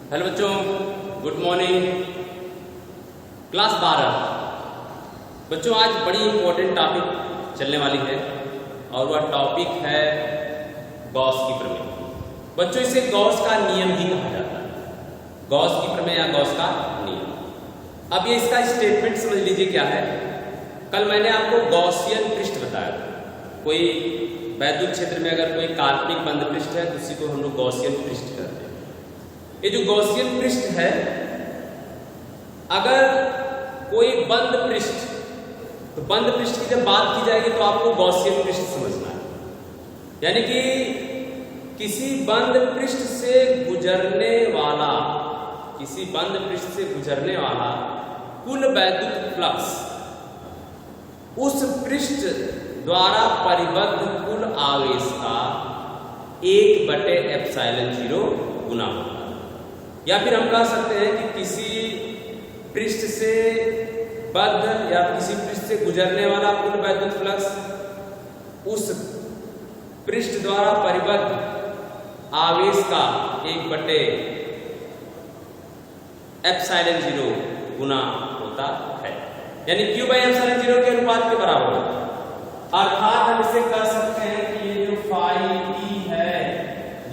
Hello बच्चों, good morning. Class 12 बच्चों, आज बड़ी इंपॉर्टेंट टॉपिक चलने वाली है और वह टॉपिक है गॉस की प्रमेय। बच्चों, इसे गॉस का नियम ही कहा जाता है। गॉस की प्रमेय या गॉस का नियम। अब ये इसका स्टेटमेंट समझ लीजिए क्या है। कल मैंने आपको गॉसियन पृष्ठ बताया था। कोई वैद्युत क्षेत्र में अगर कोई काल्पनिक बंद पृष्ठ है तो उसी को हम लोग गॉसियन पृष्ठ कहते हैं। ये जो गॉसियन पृष्ठ है, अगर कोई बंद पृष्ठ, तो बंद पृष्ठ की जब बात की जाएगी तो आपको गॉसियन पृष्ठ समझना है। यानी कि किसी बंद पृष्ठ से गुजरने वाला कुल वैद्युत फ्लक्स उस पृष्ठ द्वारा परिबद्ध कुल आवेश का 1/ε0 गुना होता है। या फिर हम कह सकते हैं कि किसी पृष्ठ से बद्ध या किसी पृष्ठ से गुजरने वाला कुल वैद्युत फ्लक्स उस पृष्ठ द्वारा परिबद्ध आवेश का 1/ε0 गुना होता है। यानी Q/ε0 के अनुपात के बराबर होता है। अर्थात हम इसे कह सकते हैं कि ये जो फाई E है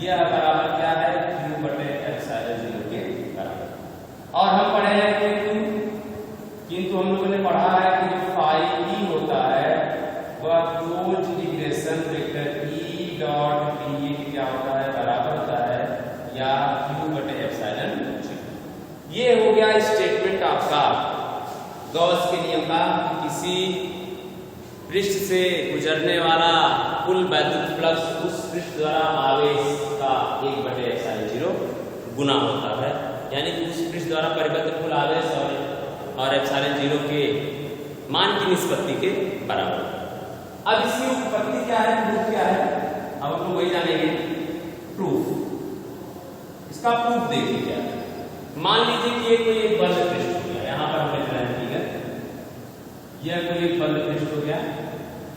यह बराबर क्या है, Q/ε0 के बराबर। और हम पढ़े हैं किंतु हम लोगों ने पढ़ा है कि जो फाई E होता है वह close integration vector E dot dA के क्या होता है, बराबर होता है या Q/ε0। ये हो गया स्टेटमेंट आपका गॉस के नियम का। किसी पृष्ठ से गुजरने वाला कुल वैद्युत फ्लक्स उस पृष्ठ द्वारा आवेश का 1/ε0 गुना होता है। यानी कि उस पृष्ठ द्वारा परिबद्ध कुल आवेश और ε0 के मान की निष्पत्ति के बराबर। अब इसकी उत्पत्ति क्या है, प्रूफ क्या है, अब हम लोग वही जानेंगे। प्रूफ, इसका प्रूफ देखिए क्या है। मान लीजिए कि ये कोई एक बंद पृष्ठ हो गया, यहाँ पर हमने ग्रहण की है, यह कोई एक बंद पृष्ठ हो गया,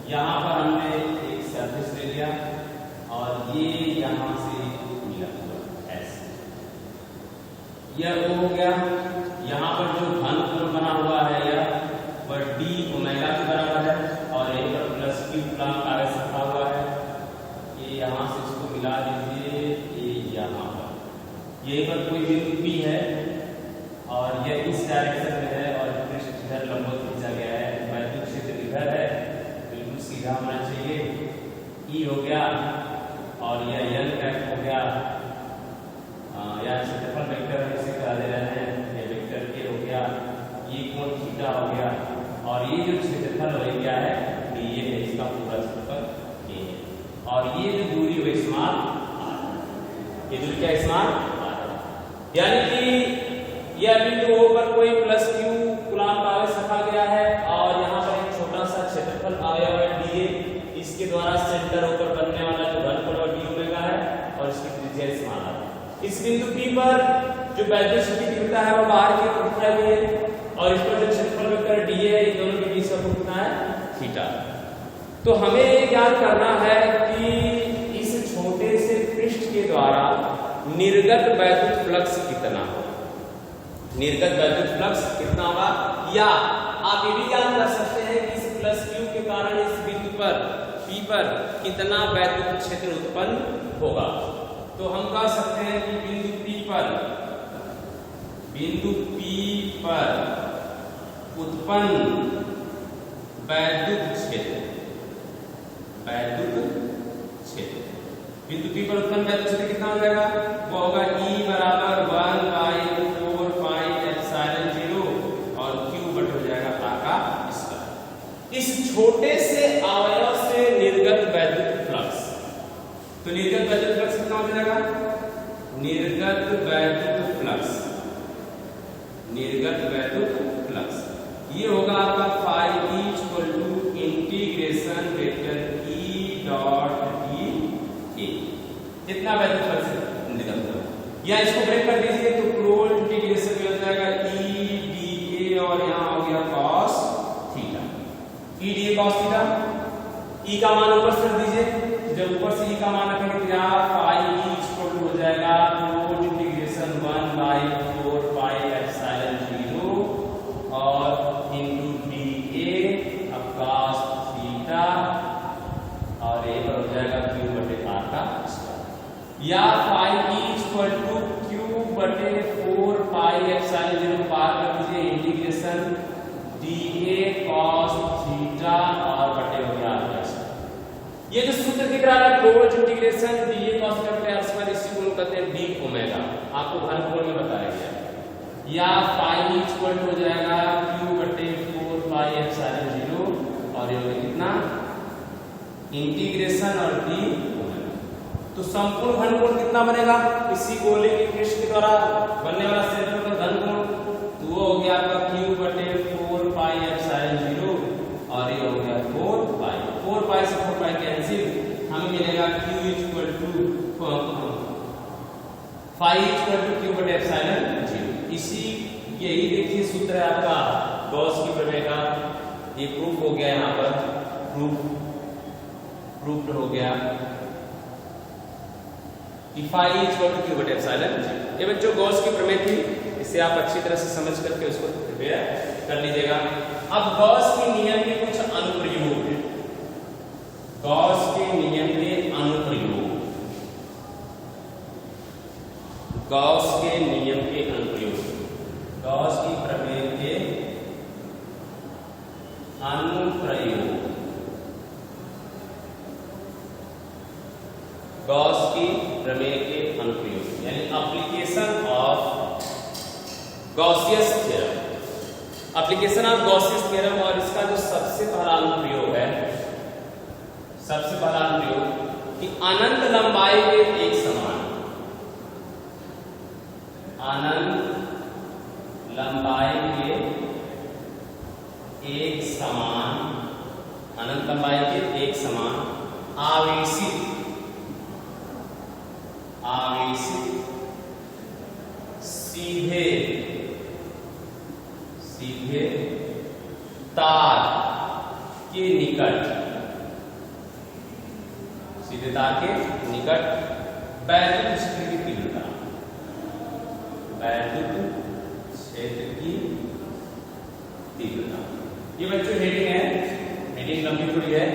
यहाँ पर हमने एक सरफेस ले लिया और ये यहाँ से मिला हुआ ऐसे, यह वो हो गया। यहाँ पर जो घनफल बना हुआ है यह वह d ओमेगा के बराबर है और यहीं पर प्लस q प्लॉन्क आवेश रखा हुआ है। ये यहाँ से इसको मिला दीजिए, ये यहाँ पर, यहीं पर कोई बिंदु P है और यह इस डायरेक्शन में है और पृष्ठ इधर लंबवत खींचा गया है। वैद्युत क्षेत्र इधर है, बिल्कुल सीधा होना चाहिए। E हो गया और यह n कैट हो गया, या क्षेत्रफल वेक्टर हम इसे कह दे रहे हैं, ये वेक्टर K हो गया, ये कोण थीटा हो गया और ये जो क्षेत्रफल हो गया है ये है, इसका पूरा क्षेत्रफल K है। और ये जो दूरी वो स्मॉल r, ये दूरी क्या स्मॉल r, यानी कि यह बिंदु O पर कोई प्लस q कूलम्ब आवेश रखा गया है और यहाँ पर एक छोटा सा क्षेत्रफल आया हुआ है dA। इसके द्वारा सेंटर ऊपर बनने वाला जो घनफल है d ओमेगा है और इसकी त्रिज्या स्मॉल r। इस बिंदु P पर जो वैद्युत क्षेत्र की तीव्रता है वो बाहर की ओर दिखाई गई है और इस पर जो क्षेत्रफल वेक्टर d है, ये दोनों के बीच का कोण कितना है, थीटा। तो हमें ज्ञात करना है कि इस छोटे से पृष्ठ के द्वारा निर्गत वैद्युत फ्लक्स कितना होगा। निर्गत वैद्युत फ्लक्स कितना होगा, या आप ये भी ज्ञात कर सकते हैं कि इस प्लस q के कारण इस बिंदु पर P पर कितना वैद्युत क्षेत्र उत्पन्न होगा। तो हम कह सकते हैं कि बिंदु P पर उत्पन्न वैद्युत क्षेत्र, बिंदु P पर उत्पन्न वैद्युत क्षेत्र कितना हो जाएगा, वो होगा E बराबर 1/4 πε0 और Q बट हो जाएगा R का स्क्वायर। इस छोटे से अवयव से निर्गत वैद्युत फ्लक्स, तो निर्गत वैद्युत फ्लक्स कितना हो जाएगा, निर्गत वैद्युत फ्लक्स ये होगा आपका phi E = integration vector E dot dA। कितना वैद्युत फ्लक्स निर्गत होगा, या इसको ब्रेक कर दीजिए तो क्लोज इंटीग्रेशन में हो जाएगा E dA और यहाँ हो गया cos theta, E dA cos theta. E का मान ऊपर से रख दीजिए, जब ऊपर से E का मान रखेंगे तो यहाँ फाई E हो जाएगा क्लोज इंटीग्रेशन 1/4 या फाई इक्वल टू क्यू बटे 4 पाई एप्सिलॉन 0 पार कर दीजिए इंटीग्रेशन dA cos थीटा और बटे हो गया r। ये जो सूत्र दिख रहा है close integration dA cos theta बटे r स्क्वायर, इसी को कहते हैं d ओमेगा, आपको घनकोण में बताया गया। या फाई इक्वल टू हो जाएगा q बटे 4 पाई एप्सिलॉन 0 और ये होगा कितना इंटीग्रेशन और d ओमेगा। तो संपूर्ण घनकोण कितना बनेगा इसी गोले के पृष्ठ के द्वारा बनने वाला क्षेत्रफल का घनकोण, तो वो हो गया आपका q बटे 4 पाई एप्सिलॉन 0 और ये हो गया 4 पाई से 4 पाई कैंसिल, हमें मिलेगा q equal to phi equal to q बटे एप्सिलॉन 0। इसी यही देखिए सूत्र है आपका गॉस की प्रमेय का, ये प्रूफ हो गया, यहाँ पर प्रूफ हो गया कि फाई इक्वल टू q बटे एप्सिलॉन 0। ये बच्चों गॉस की प्रमेय थी, इसे आप अच्छी तरह से समझ करके उसको प्रिपेयर कर लीजिएगा। अब गॉस के नियम के कुछ अनुप्रयोग हैं, गॉस के नियम के अनुप्रयोग, गॉस के नियम के अनुप्रयोग, गॉस की प्रमेय के अनुप्रयोग, गॉस की प्रमेय के अनुप्रयोग यानी application of Gauss's theorem, application of Gauss's theorem. और इसका जो सबसे पहला अनुप्रयोग है, सबसे पहला अनुप्रयोग कि अनंत लंबाई के एक समान, अनंत लंबाई के एक समान, अनंत लंबाई के एक समान आवेशित सीधे तार के निकट, सीधे तार के निकट वैद्युत क्षेत्र की तीव्रता, वैद्युत क्षेत्र की तीव्रता। ये बच्चों हेडिंग है, हेडिंग लंबी थोड़ी है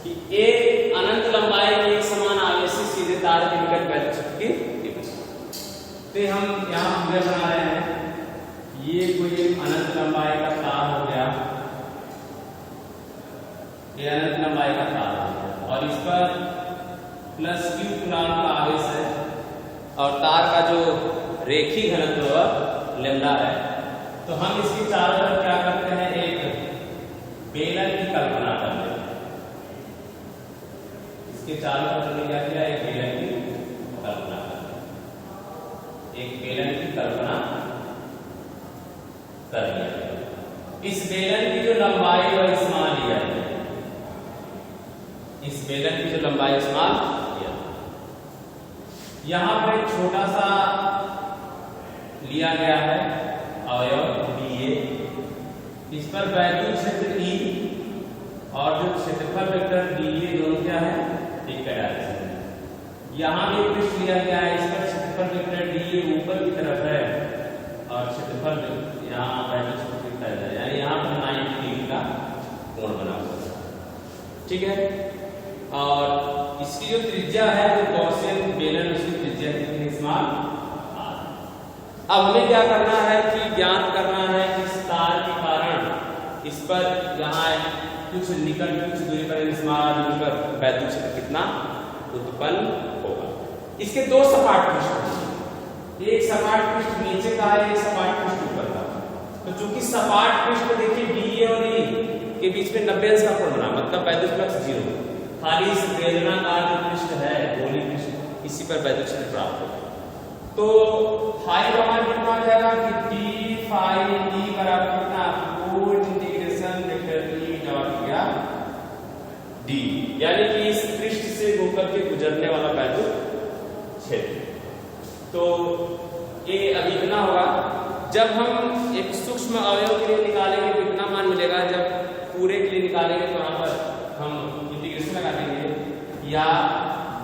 कि एक अनंत लंबाई के एक समान आवेशित सीधे तार के निकट वैद्युत क्षेत्र की तीव्रता। तो हम यहाँ फिगर बना रहे हैं, ये कोई अनंत लंबाई का तार हो गया, ये अनंत लंबाई का तार हो गया और इस पर प्लस q कूलाम का आवेश है और तार का जो रेखी घनत्व लैम्डा है। तो हम इसके चारों तरफ क्या करते हैं, एक बेलन की कल्पना कर लेते हैं, इसके चारों तरफ हमने क्या किया, एक बेलन की कल्पना कर, एक बेलन की कल्पना कर लिया। इस बेलन की जो लंबाई है स्मॉल लिया है, इस बेलन की जो लंबाई स्मॉल लिया, यहां पर एक छोटा सा लिया गया है अवयव dA, इस पर वैद्युत क्षेत्र E और जो क्षेत्रफल वेक्टर dA दोनों क्या है, एक डायरेक्शन है। यहां भी पृष्ठ लिया गया है, इस पर क्षेत्रफल वेक्टर dA ऊपर की तरफ है और क्षेत्रफल यहाँ वैद्युत क्षेत्र लिखा है, यानी यहाँ पर 90 डिग्री का कोण बना हुआ है, ठीक है। और इसकी जो त्रिज्या है जो गॉसियन बेलन, उसकी त्रिज्या कितनी स्मॉल r। अब हमें क्या करना है कि ज्ञात करना है कि इस तार के कारण इस पर यहाँ कुछ निकट कुछ दूरी पर स्मॉल दूरी पर वैद्युत क्षेत्र कितना उत्पन्न होगा। इसके दो सपाट पृष्ठ, एक सपाट पृष्ठ नीचे का है, एक सपाट पृष्ठ ऊपर का। तो चूंकि सपाट पृष्ठ देखिए DA और E के बीच में 90 अंश का कोण बना, मतलब वैद्युत फ्लक्स 0। खाली इस बेलनाकार जो पृष्ठ है, गोली पृष्ठ, इसी पर वैद्युत क्षेत्र प्राप्त होगा। तो फाई का मान कितना हो जाएगा कि d फाई E बराबर कितना, 4 इंटीग्रेशन वेक्टर E डॉट किया d, यानी कि इस पृष्ठ से होकर के गुजरने वाला वैद्युत क्षेत्र। तो ये अभी इतना होगा, जब हम एक सूक्ष्म अवयव के लिए निकालेंगे तो इतना मान मिलेगा, जब पूरे के लिए निकालेंगे तो यहाँ पर हम इंटीग्रेशन लगा देंगे, या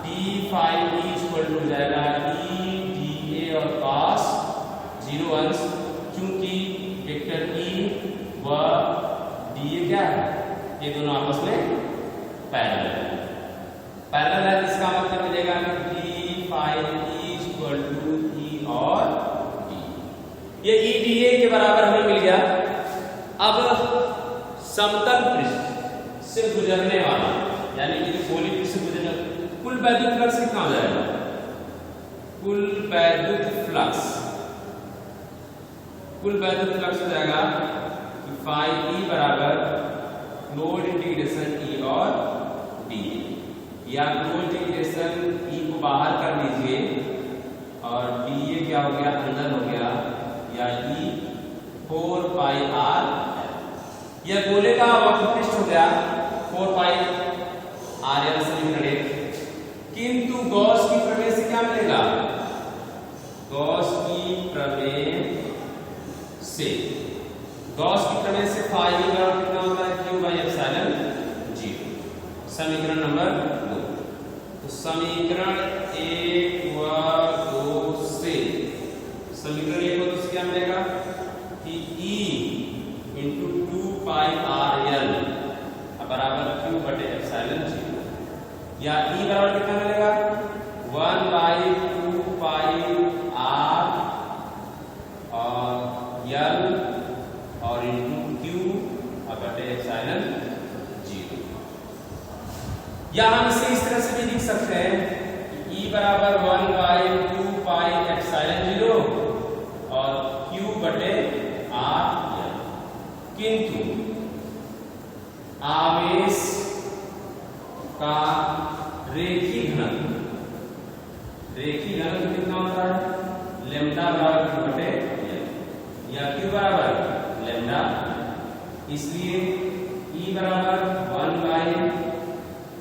d phi E equal to हो जाएगा E dA और cos 0 अंश, क्योंकि वेक्टर E व dA क्या है, ये दोनों आपस में पैरेलल है। पैरेलल है, इसका मतलब मिलेगा कि d ये EDA के बराबर हमें मिल गया। अब समतल पृष्ठ से गुजरने वाला यानी कि गोली पृष्ठ से गुजरने कुल वैद्युत फ्लक्स कितना हो जाएगा? कुल वैद्युत फ्लक्स हो जाएगा फाई ई बराबर क्लोज इंटीग्रेशन ई और डी, या क्लोज इंटीग्रेशन ई को बाहर कर लीजिए और डी ये क्या हो गया? अंदर हो गया, या ई 4 पाई आर। यह गोले का वक्र पृष्ठ हो गया 4 पाई आर एल समीकरण। किंतु गॉस की प्रमेय से क्या मिलेगा? गॉस की प्रमेय से फाई बराबर कितना होता है? Q by epsilon 0। समीकरण नंबर 2। तो समीकरण 1 व 2 से समीकरण 1 व 2 से क्या मिलेगा कि E इंटू 2 पाई आर एल बराबर क्यू बटे एप्सिलॉन 0, या E बराबर कितना मिलेगा? 1 बाई 2 पाई आर और एल और इंटू क्यू बटे एप्सिलॉन 0। या हम इसे इस तरह से भी लिख सकते हैं कि E बराबर 1 बाई 2 पाई एप्सिलॉन 0 और क्यू बटे आर एल। किंतु आवेश का रेखी घनत्व कितना होता है? लैम्डा बराबर क्यू बटे एल, या क्यू बराबर लैम्डा। इसलिए E बराबर 1 बाई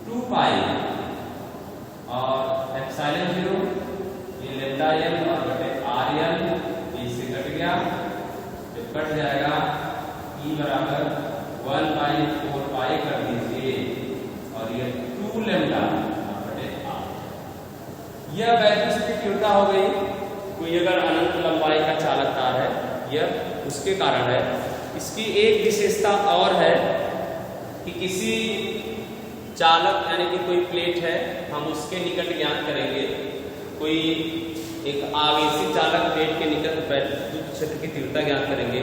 2 पाई और एप्सिलॉन 0 ये लैम्डा एल और बटे आर एल, इससे कट गया, जब कट जाएगा E बराबर 1 बाई 4 पाई कर दीजिए और ये 2 लैम्डा बटे आर। यह वैद्युत की तीव्रता हो गई। कोई अगर अनंत लंबाई का चालक तार है, यह उसके कारण है। इसकी एक विशेषता और है कि किसी चालक यानी कि कोई प्लेट है, हम उसके निकट ज्ञात करेंगे, कोई एक आवेशी चालक प्लेट के निकट विद्युत क्षेत्र की तीव्रता ज्ञात करेंगे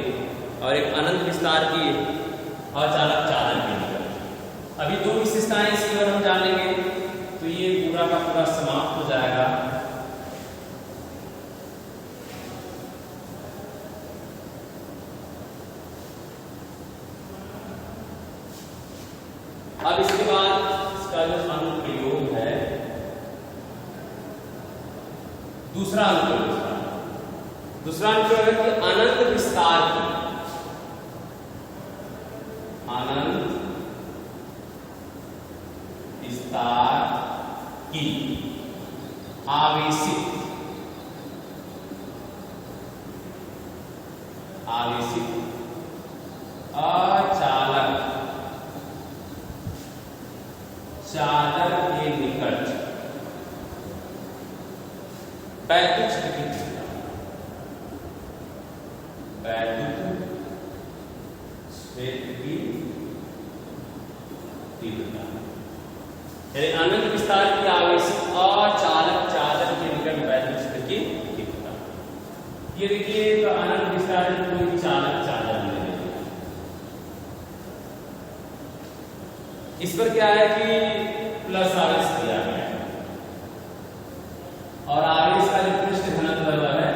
और एक अनंत विस्तार की अचालक चालक के निकट। अभी 2 विशेषताएं इसकी अगर हम जान लेंगे तो ये पूरा का पूरा समाप्त हो जाएगा। अब इसके बाद इसका जो अनुप्रयोग है, दूसरा अनुप्रयोग है कि अनंत विस्तार की आवेशित अचालक चालक के निकट वैद्युत क्षेत्र की तीव्रता, यानी अनंत विस्तार की आवेशित अचालक चालक के निकट वैद्युत क्षेत्र की तीव्रता। ये देखिए तो अनंत विस्तार में कोई चालक चालक नहीं है। इस पर क्या है कि प्लस आवेश दिया गया है और आवेश का जो पृष्ठ घनत्व है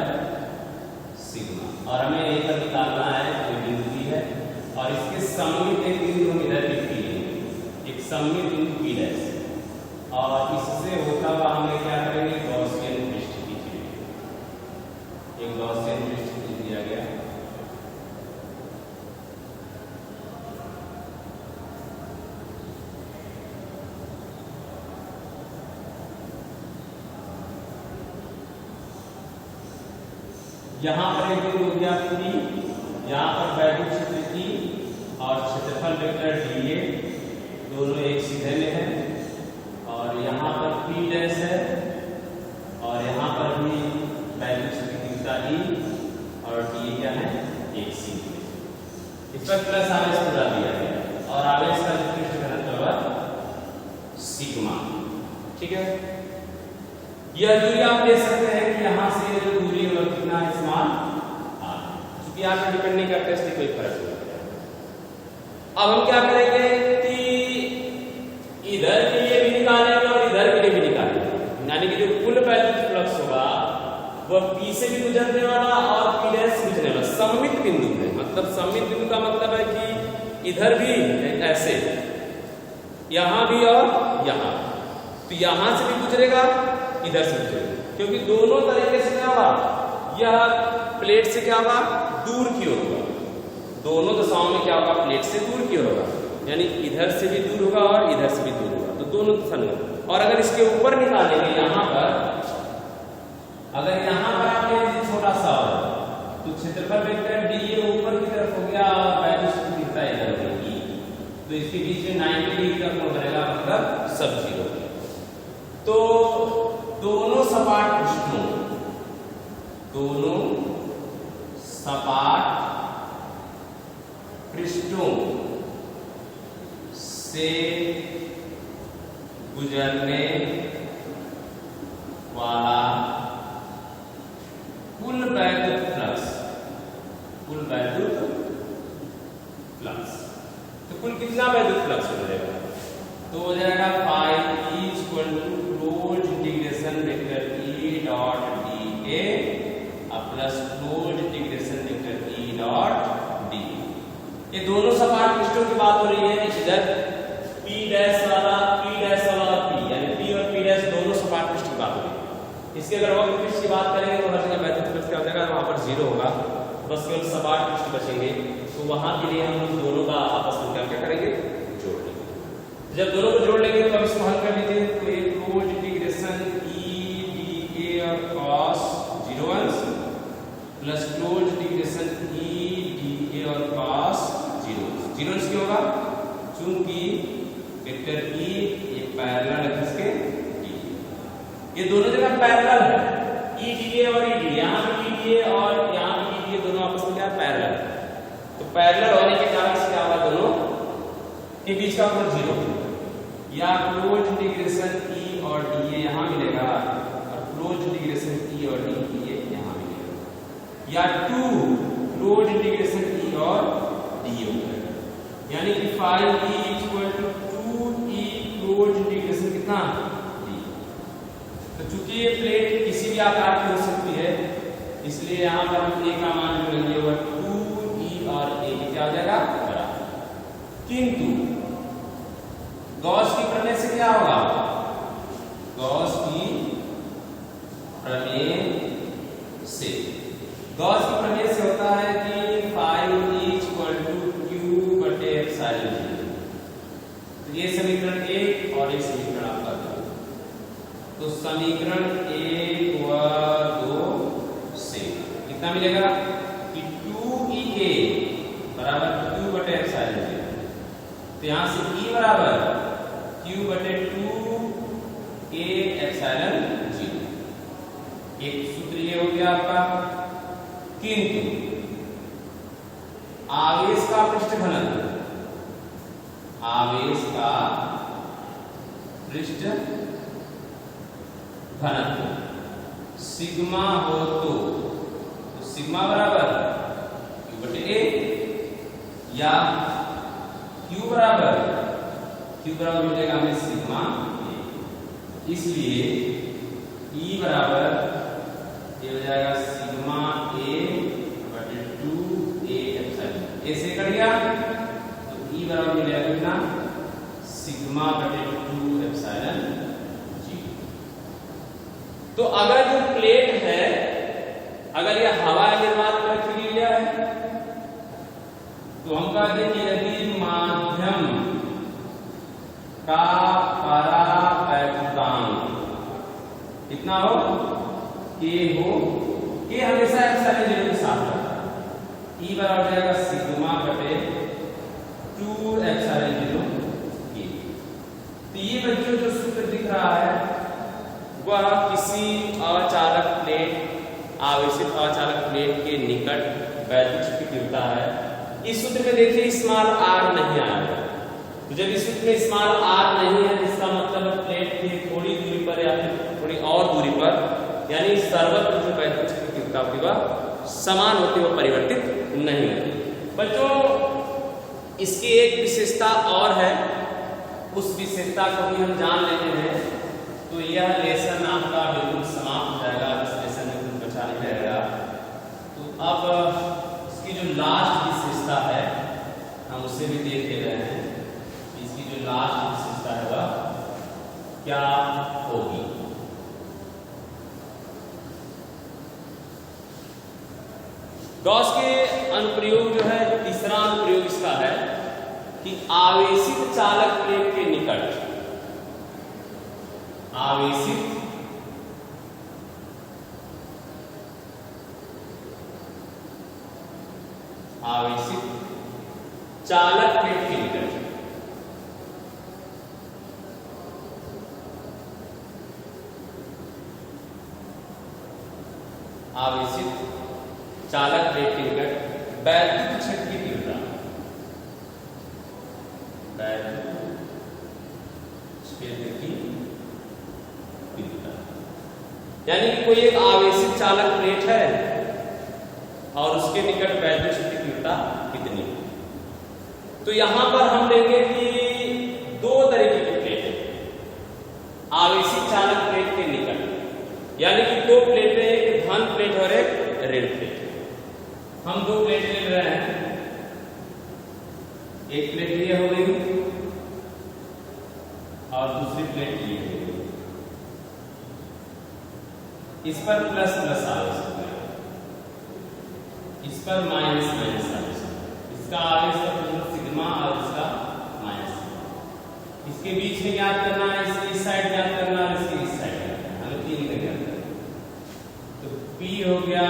सिग्मा, और हमें यही पर निकालना है कोई बिंदु भी है और इसके सममित एक बिंदु हम इधर लिख दिए, एक सममित बिंदु P डैश, और इससे होता हुआ हमें क्या करेंगे? गॉसियन पृष्ठ खींचेंगे। एक गॉसियन पृष्ठ खींच दिया गया। यहाँ पर एक बिंदु हो गया P, यहाँ पर वैद्युत क्षेत्र की और क्षेत्रफल वेक्टर dA दोनों एक सीधे में है, और यहाँ पर P डैश है और यहाँ पर भी वैद्युत क्षेत्र की तीव्रता E और dA क्या है? एक सीधे। इस पर प्लस आवेश पूरा दिया गया और आवेश का जो पृष्ठ घनत्व है सिग्मा। ठीक है, यह दूरी आप ले सकते हैं कि यहाँ से जो दूरी है वह कितना है? समान R। यहाँ पे डिपेंड नहीं करता, इसलिए कोई फर्क नहीं पड़ता। अब हम क्या करेंगे कि इधर के लिए भी निकालेंगे और इधर के लिए भी निकालेंगे, यानी कि जो कुल वैद्युत फ्लक्स होगा वह P से भी गुजरने वाला और P डैश से गुजरने वाला सममित बिंदु है। मतलब सममित बिंदु का मतलब है कि इधर भी ऐसे, यहां भी और यहां, तो यहां से भी गुजरेगा इधर से गुजरेगा, क्योंकि दोनों तरीके से क्या होगा, यह प्लेट से क्या होगा, दूर की ओर होगा। दोनों दशाओं में क्या होगा, प्लेट से दूर की ओर होगा, यानी इधर से भी दूर होगा और इधर से भी दूर होगा, तो दोनों दिशा में। और अगर इसके ऊपर निकालेंगे यहां पर, अगर यहां पर आप ले छोटा सा तो क्षेत्रफल वेक्टर डी ये ऊपर की तरफ हो गया और वैल्यू दिखता है इधर की, तो इसके बीच में 90 डिग्री का कोण बनेगा, मतलब सब जीरो। तो दोनों सपाट पृष्ठों, दोनों सपाट पृष्ठों से गुजरने वाला कुल वैद्युत फ्लक्स, कुल वैद्युत फ्लक्स, तो कुल कितना वैद्युत फ्लक्स हो जाएगा, तो हो जाएगा phi equal to close integration vector E dot dA plus close integration vector E dot d। ये दोनों सपाट पृष्ठों की बात हो रही है, इधर P डैश वाला P, यानी P और P डैश दोनों सपाट पृष्ठ की बात हो रही है। इसके अगर वक्र पृष्ठ की बात करेंगे तो हर जगह वैद्युत फ्लक्स क्या हो जाएगा, वहां पर जीरो होगा, बस केवल सपाट पृष्ठ बचेंगे। तो वहां के लिए हम दोनों का आपस में क्या करेंगे, जोड़ लेंगे। जब दोनों को जोड़ लेंगे तो अब इसको हल कर लीजिए, तो ये क्लोज इंटीग्रेशन E dA और cos 0 plus close integration E dA और cos 0 क्यों होगा, चूंकि वेक्टर E एक पैरेलल है किसके, ये दोनों जगह पैरेलल है, E dA और E dA, यहाँ पे E dA और यहाँ पे E dA दोनों आपस में क्या पैरेलल, तो पैरेलल होने के कारण से क्या होगा, दोनों के बीच का कोण 0 या क्लोज इंटीग्रेशन E और dA यहाँ मिलेगा और क्लोज इंटीग्रेशन E और dA यहाँ मिलेगा, या 2 क्लोज इंटीग्रेशन E और dA मिलेगा, यानी कि phi E equal to 2E close integration कितना, तो चूंकि ये प्लेट किसी भी आकार की हो सकती है, इसलिए यहां पर हम A का मान जो लेंगे वह 2E और A क्या हो जाएगा, बराबर। किंतु गॉस की प्रमेय से क्या होगा, गॉस की प्रमेय से, गॉस की प्रमेय से होता है कि फाई इक्वल टू Q बटे एप्सिलॉन 0। तो ये समीकरण 1 और ये समीकरण आपका 2, तो समीकरण 1 व 2 से कितना मिलेगा कि 2EA बराबर Q बटे एप्सिलॉन 0, तो यहां से E बराबर Q बटे 2A एप्सिलॉन 0, एक सूत्र ये हो गया आपका। किंतु आवेश का पृष्ठ घनत्व, आवेश का पृष्ठ घनत्व सिग्मा हो तो सिग्मा बराबर Q बटे A, या Q बराबर मिलेगा हमें सिग्मा A, इसलिए E बराबर ये हो जाएगा सिग्मा A बटे 2A एप्सिलॉन, ऐसे कर दिया तो E बराबर मिलेगा कितना, सिग्मा बटे 2 एप्सिलॉन 0। तो अगर जो प्लेट है, अगर यह हवा निर्वात करके लिया है, तो हम कहते हैं कि यदि माध्यम का परावैद्युतांक कितना हो, K हो, K हमेशा एप्सिलॉन 0 के साथ रहता है, E बराबर हो जाएगा सिग्मा बटे 2 एप्सिलॉन 0 K। तो ये बच्चों जो सूत्र दिख रहा है वह किसी अचालक प्लेट, आवेशित अचालक प्लेट के निकट वैद्युत क्षेत्र गिरता है। इस सूत्र में देखिए स्मॉल r नहीं आया, तो जब इस सूत्र में स्मॉल r नहीं है, इसका मतलब प्लेट की थोड़ी दूरी पर या फिर थोड़ी और दूरी पर, यानी सर्वत्र जो वैद्युत क्षेत्र गिरता होगी वह समान होती है, वह परिवर्तित नहीं होती। बच्चों इसकी एक विशेषता और है, उस विशेषता को भी हम जान लेते हैं तो यह लेसन आपका बिल्कुल समाप्त हो जाएगा, इस लेसन में कुछ बचा नहीं रहेगा। तो अब इसकी जो लास्ट विशेषता है हम उसे भी देख ले रहे हैं, इसकी जो लास्ट विशेषता है वह क्या होगी। गॉस के अनुप्रयोग जो है, तीसरा अनुप्रयोग इसका है कि आवेशित चालक प्लेट के निकट आवेशित चालक प्लेट के निकट आवेशित चालक प्लेट के निकट वैद्युत क्षेत्र की तीव्रता, वैद्युत क्षेत्र की तीव्रता, यानी कि कोई एक आवेशित चालक प्लेट है और उसके निकट वैद्युत क्षेत्र की तीव्रता कितनी है। तो यहां पर हम लेंगे कि दो तरीके की प्लेट है आवेशित चालक प्लेट के निकट, यानी कि दो प्लेटें, एक धन प्लेट और एक ऋण प्लेट। हम दो प्लेट ले रहे हैं, एक प्लेट ये हो गई और दूसरी प्लेट ये हो गई। इस पर प्लस प्लस आवेश हो गया, इस पर माइनस माइनस आवेश, इसका आवेश का सिग्मा और इसका माइनस। इसके बीच में ज्ञात करना है, इसकी इस साइड ज्ञात करना है, इसकी इस साइड ज्ञात करना है, हमें तीन का ज्ञात करना है। तो P हो गया,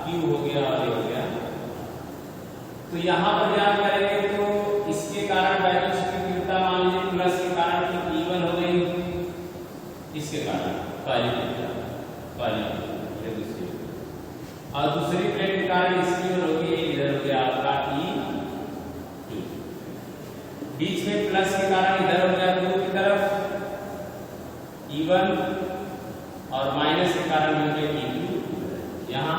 Q हो गया और ये हो गया। तो यहां पर ज्ञात करेंगे तो इसके कारण वैद्युत क्षेत्र की तीव्रता मान लीजिए प्लस के कारण E1 हो गई, इसके कारण पहली ये दूसरी, और दूसरी प्लेट के कारण इसकी हो गई, इधर हो गया आपका E2, बीच में प्लस के कारण इधर हो गया दो की तरफ E1 और माइनस के कारण हो गया E2, यहाँ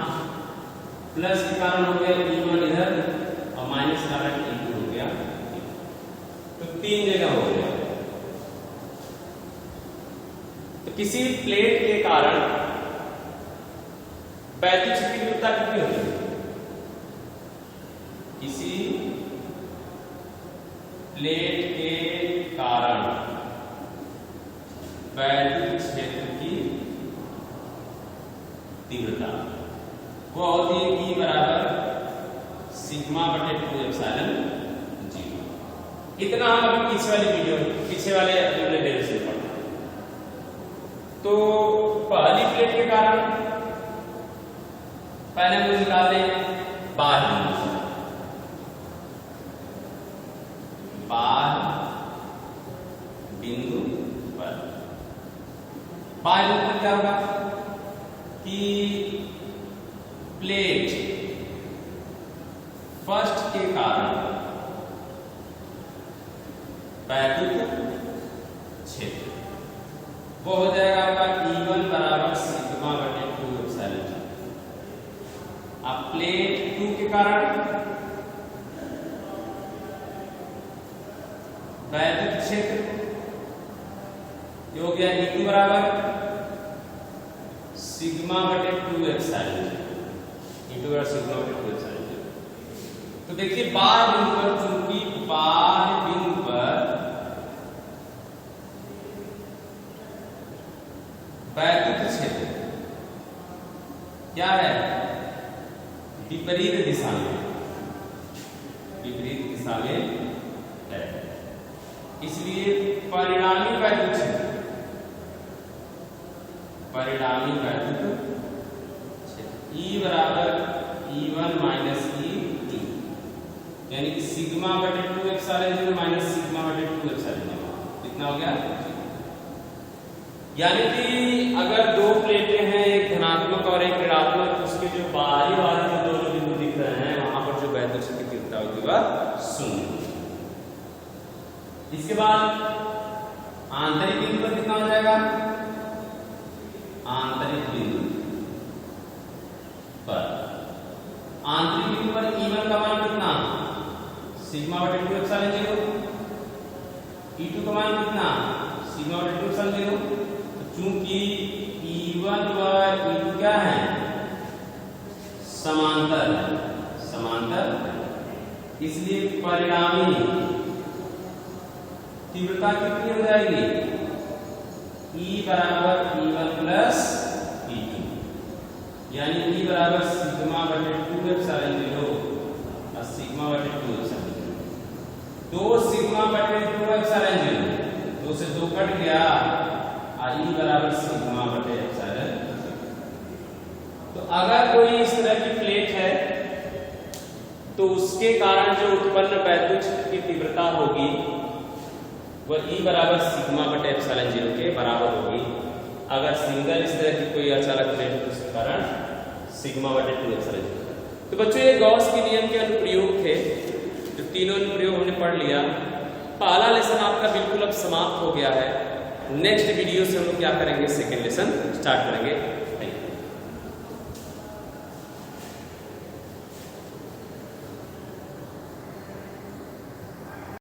प्लस के कारण हो गया E1 इधर और माइनस के कारण E2 हो गया, तो तीन जगह हो गया। तो किसी प्लेट के कारण वैद्युत क्षेत्र की तीव्रता कितनी होती है? किसी प्लेट के कारण वैद्युत क्षेत्र की तीव्रता वो होती है E बराबर सिग्मा बटे 2 एप्सिलॉन 0। इतना हम अभी पीछे वाले डेरिवेशन से पढ़ा। तो पहली प्लेट के कारण पहले हम निकाल लें बाह्य बिंदु पर। बाह्य बिंदु पर क्या होगा कि प्लेट फर्स्ट के कारण वैद्युत क्षेत्र वो हो जाएगा आपका E1 बराबर सिग्मा बटे 2 एप्सिलॉन। अब प्लेट 2 के कारण वैद्युत क्षेत्र ये हो गया E2 बराबर सिग्मा बटे 2 एप्सिलॉन, E2 बराबर सिग्मा बटे 2 एप्सिलॉन। तो देखिए बाह्य बिंदु पर, चूंकि बाह्य बिंदु पर वैद्युत क्षेत्र क्या है? विपरीत दिशा में है, इसलिए परिणामी वैद्युत क्षेत्र E बराबर E1 माइनस E2, यानी कि सिग्मा बटे 2 एप्सिलॉन 0 माइनस सिग्मा बटे 2 एप्सिलॉन 0 कितना हो गया? यानी कि अगर दो प्लेटें हैं, एक धनात्मक और एक ऋणात्मक, तो उसके जो बाहरी वाले जो दोनों बिंदु दिख रहे हैं वहां पर जो वैद्युत क्षेत्र की तीव्रता होगी वह 0। इसके बाद आंतरिक बिंदु पर कितना हो जाएगा? आंतरिक बिंदु पर सिग्मा बटे 2 एप्सिलॉन 0। E2 का मान कितना, सिग्मा बटे 2 एप्सिलॉन 0। तो चूंकि E1 व E2 क्या है, समांतर, इसलिए परिणामी तीव्रता कितनी हो जाएगी, E बराबर E1 प्लस E2, यानी E बराबर सिग्मा बटे 2 एप्सिलॉन 0 और सिग्मा बटे 2 एप्सिलॉन 0। 2 सिग्मा बटे 2 एप्सिलॉन 0, 2 से 2 कट गया, और E बराबर सिग्मा बटे एप्सिलॉन। तो अगर कोई इस तरह की प्लेट है तो उसके कारण जो उत्पन्न वैद्युत क्षेत्र की तीव्रता होगी वह E बराबर सिग्मा बटे एप्सिलॉन 0 के बराबर होगी। अगर सिंगल इस तरह की कोई अचालक प्लेट है उसके कारण सिग्मा बटे 2 एप्सिलॉन 0। तो बच्चों ये गॉस के नियम के अनुप्रयोग थे, जो तीनों अनुप्रयोग हमने पढ़ लिया। पहला लेसन आपका बिल्कुल अब समाप्त हो गया है। नेक्स्ट वीडियो से हम लोग क्या करेंगे, सेकेंड लेसन स्टार्ट करेंगे।